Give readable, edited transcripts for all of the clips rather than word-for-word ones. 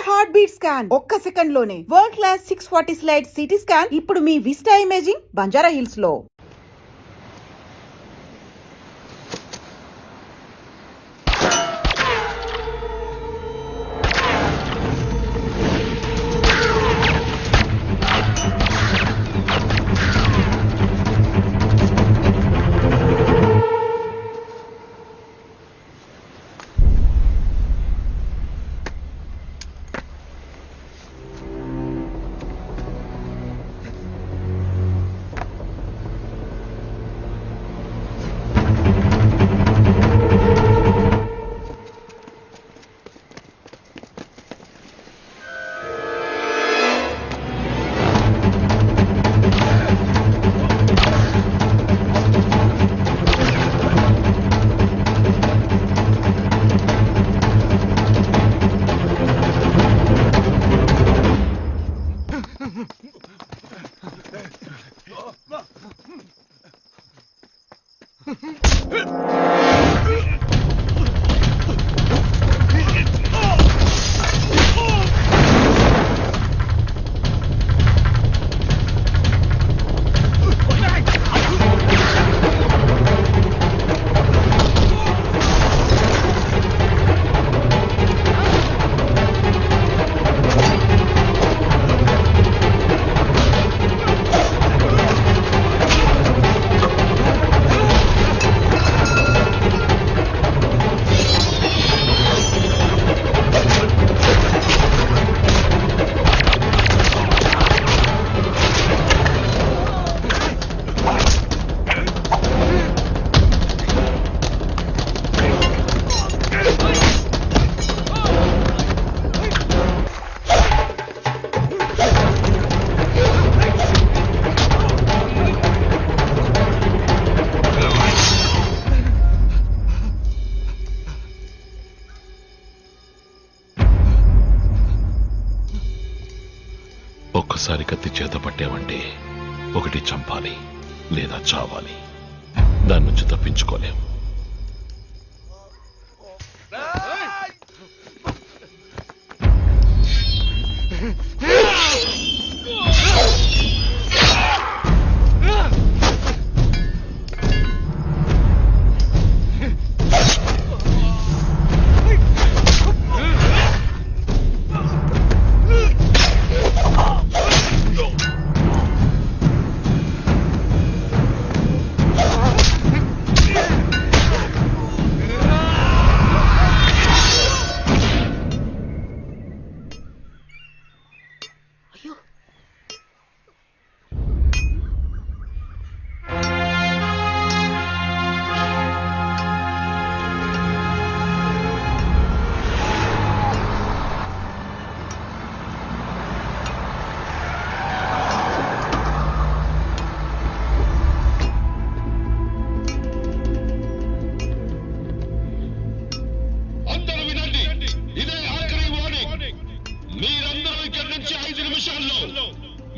Heart beat scan ఒక్క second లోనే world class 640 slide CT scan ఇప్పుడు మీ విస్టా ఇమేజింగ్ బంజారా హిల్స్ లో. ఒక్కసారి కత్తి చేత పట్టామంటే ఒకటి చంపాలి లేదా చావాలి. దాని నుంచి తప్పించుకోలేం.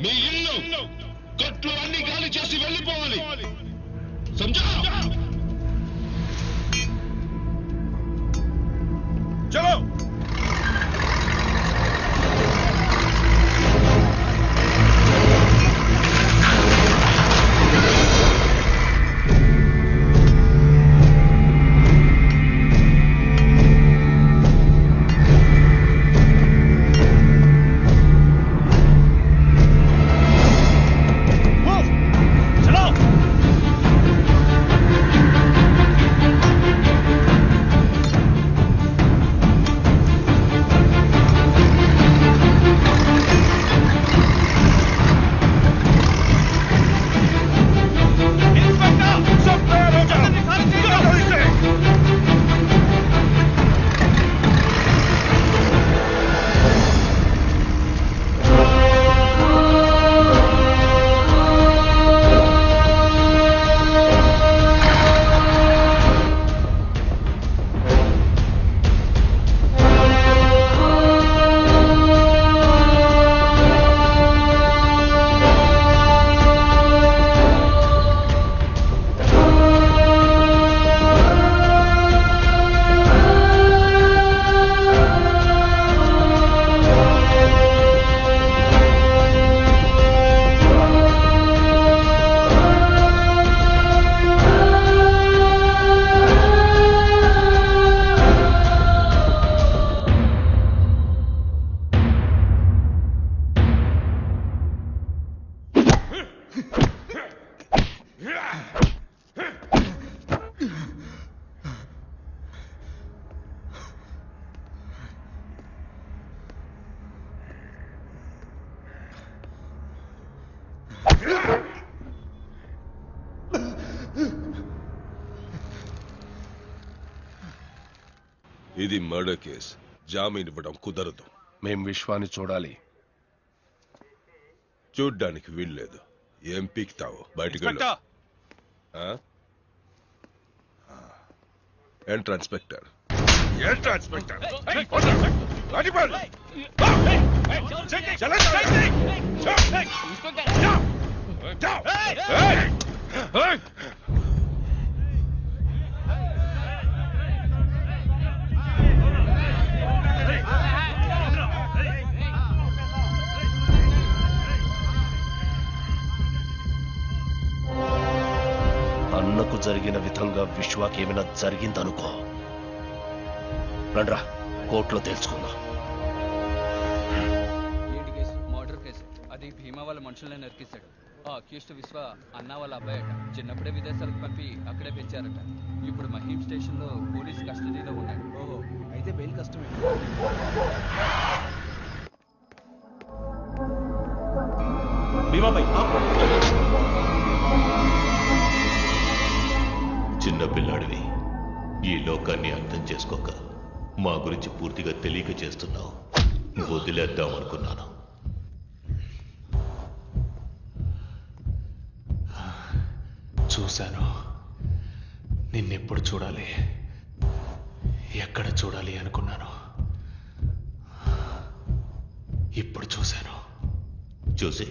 మీ ఇల్లు కొట్లు అన్ని గాలి చేసి వెళ్ళిపోవాలి. సమజా? చలో. ఇది మర్డర్ కేస్, జామీన్ ఇవ్వడం కుదరదు. మేం విశ్వాన్ని చూడాలి. చూడ్డానికి వీల్లేదు. ఏం పీక్తావు? బయటికి వెళ్ళు. ఎంట్రా ఇన్స్పెక్టర్. ఎంట్రా ఇన్స్పెక్టర్. అన్నకు జరిగిన విధంగా విశ్వాకి ఏమైనా జరిగిందనుకో, రండ్రా కోర్టులో తెలుసుకుందాం. ఏంటి కేసు? Murder case. అది భీమా వాళ్ళ మనుషులనే నరికేశాడు. ఆ అక్యూస్డ్ విశ్వ అన్న వాళ్ళ అబ్బాయట. చిన్నప్పుడే విదేశాలకు పంపి అక్కడే పెంచారట. ఇప్పుడు మహీం స్టేషన్ లో పోలీస్ కస్టడీలో ఉన్నాడు. ఓహో, అయితే బెయిల్ కష్టమే. చిన్న పిల్లాడివి, ఈ లోకాన్ని అర్థం చేసుకోక మా గురించి పూర్తిగా తెలియక చేస్తున్నావు. వదిలేద్దాం అనుకున్నాను. చూశాను. నిన్నెప్పుడు చూడాలి, ఎక్కడ చూడాలి అనుకున్నాను. ఇప్పుడు చూశాను. చూసి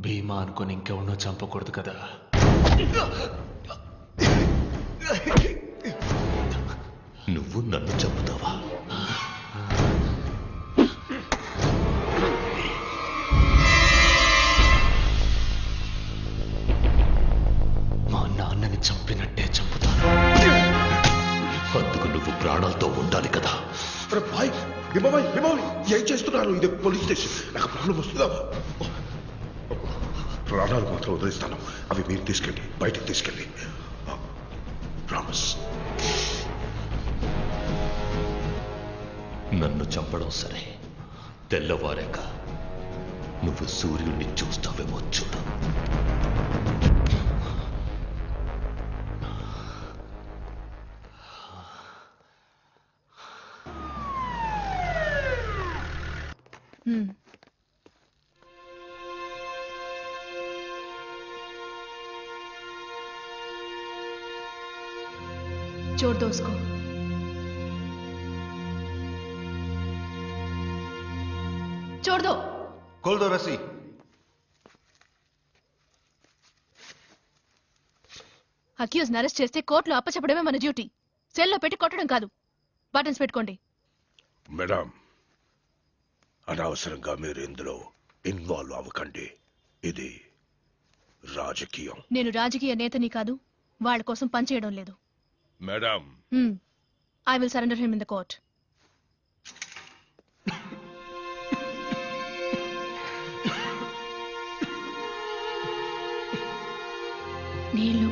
భీమా అనుకుని ఇంకెవరినో చంపకూడదు కదా. నువ్వు నన్ను చంపుతావా? మా నాన్నని చంపినట్టే చంపుతాను. అందుకు నువ్వు ప్రాణాలతో ఉండాలి కదా. ఏం చేస్తున్నారు? ఇది పోలీస్ స్టేషన్. నాకు ప్రాబ్లం వస్తుందా? ప్రాణాలు మాత్రం వదిలిస్తాను. అవి మీరు తీసుకెళ్ళి బయటకు తీసుకెళ్ళి. ప్రామిస్. నన్ను చంపడం సరే, తెల్లవారాక నువ్వు సూర్యుడిని చూస్తావేమో చూడు. जोड़ दो उसको। छोड़ दो। खोल दो रस्सी। అక్యూజ్ అరెస్ట్ చేస్తే కోర్టులో అప్పచెప్పడమే మన డ్యూటీ. సెల్లో పెట్టి కొట్టడం కాదు. బటన్స్ పెట్టుకోండి. మేడం, అనవసరంగా మీరు ఇందులో ఇన్వాల్వ్ అవ్వకండి. ఇది రాజకీయం. నేను రాజకీయ నేతని కాదు, వాళ్ళ కోసం పనిచేయడం లేదు. Madam, I will surrender him in the court. నీళ్ళు.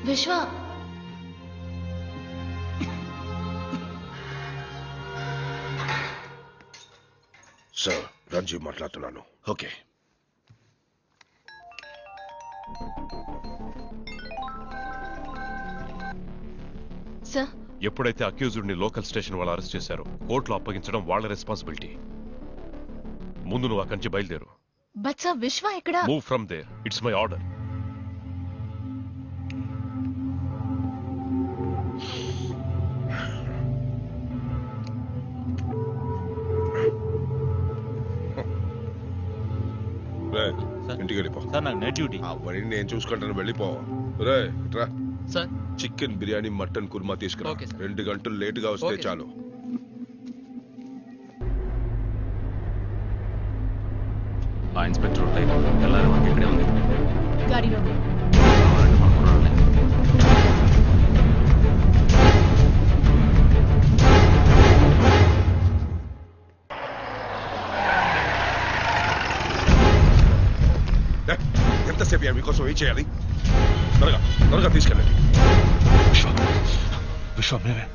విశ్వ, సార్ రంజీవ్ మాట్లాడుతున్నాను. ఓకే. సార్, ఎప్పుడైతే అక్యూజ్డ్ ని లోకల్ స్టేషన్ వాళ్ళు అరెస్ట్ చేశారో కోర్టులో అప్పగించడం వాళ్ళ రెస్పాన్సిబిలిటీ. ముందు నువ్వు అక్కడి నుంచి బయలుదేరు. బట్ సార్, విశ్వ ఎక్కడ? Move from there. It's my order. ఇంటికి వెళ్ళిపో. సార్ నాకు నైట్ డ్యూటీ. అవన్నీ నేను చూసుకుంటాను. వెళ్ళిపో. రే రా. Sir, chicken biryani, mutton korma తీసుకురా. Okay sir. 2 గంటలు లేటుగా వస్తే ఓకే చాలు. ఆ ఇన్స్పెక్టర్ తెల్లారి మనకి ఇక్కడే ఉంది. గాడిలో ఎంతసేపు మీకోసం ఏం చేయాలి? త్వరగా త్వరగా తీసుకెళ్ళండి. విశ్వ మేమే.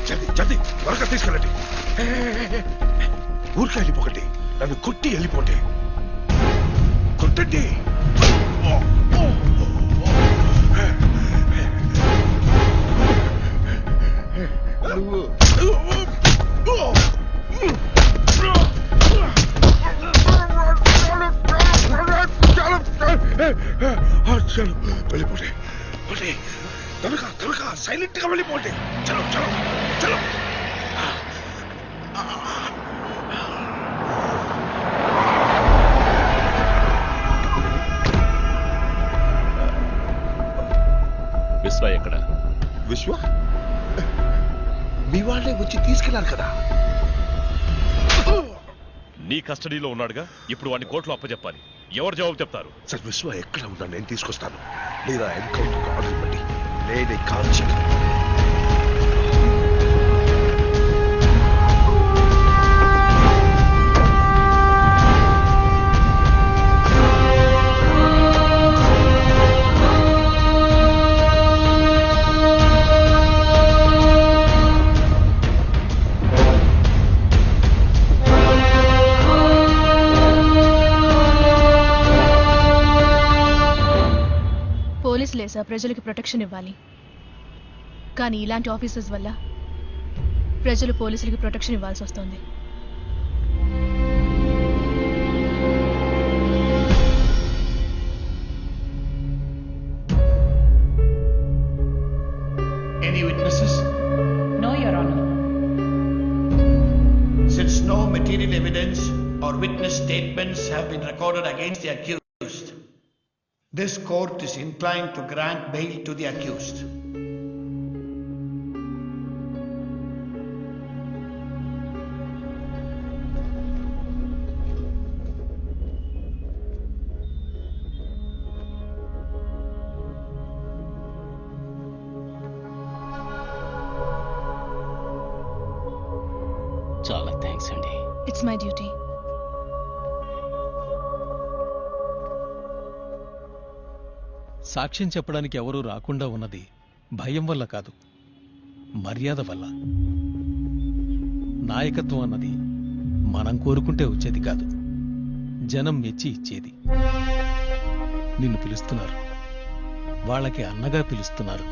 జల్దీ త్వరగా తీసుకెళ్ళండి. ఊరికే వెళ్ళిపోకండి, నన్ను కొట్టి వెళ్ళిపోండి. కొట్టండి. చలో వెళ్ళిపోండి. త్వరగా త్వరగా సైలెంట్ గా వెళ్ళిపోండి. చలో చలో చలో. విశ్వ ఎక్కడ? విశ్వ మీ వాళ్ళే వచ్చి తీసుకెళ్లారు కదా. నీ కస్టడీలో ఉన్నాడుగా, ఇప్పుడు వాడిని కోర్టులో అప్పచెప్పాలి. ఎవరు జవాబు చెప్తారు? సార్ విశ్వ ఎక్కడ ఉన్నా నేను తీసుకొస్తాను. లేదా ఎన్కౌంటర్ ఆర్డర్ ఇవ్వండి. నేనే కాల్చి పోలీసులేసా ప్రజలకి ప్రొటెక్షన్ ఇవ్వాలి, కానీ ఇలాంటి ఆఫీసర్స్ వల్ల ప్రజలు పోలీసులకి ప్రొటెక్షన్ ఇవ్వాల్సి వస్తుంది. Any witnesses? No, Your Honor. Since no material evidence or witness statements have been recorded against the accused, this court is inclined to grant bail to the accused. చాలా thanks అండి. It's my duty. సాక్ష్యం చెప్పడానికి ఎవరూ రాకుండా ఉన్నది భయం వల్ల కాదు, మర్యాద వల్ల. నాయకత్వం అన్నది మనం కోరుకుంటే వచ్చేది కాదు, జనం మెచ్చి ఇచ్చేది. నిన్ను పిలుస్తున్నారు, వాళ్ళకి అన్నగా పిలుస్తున్నారు.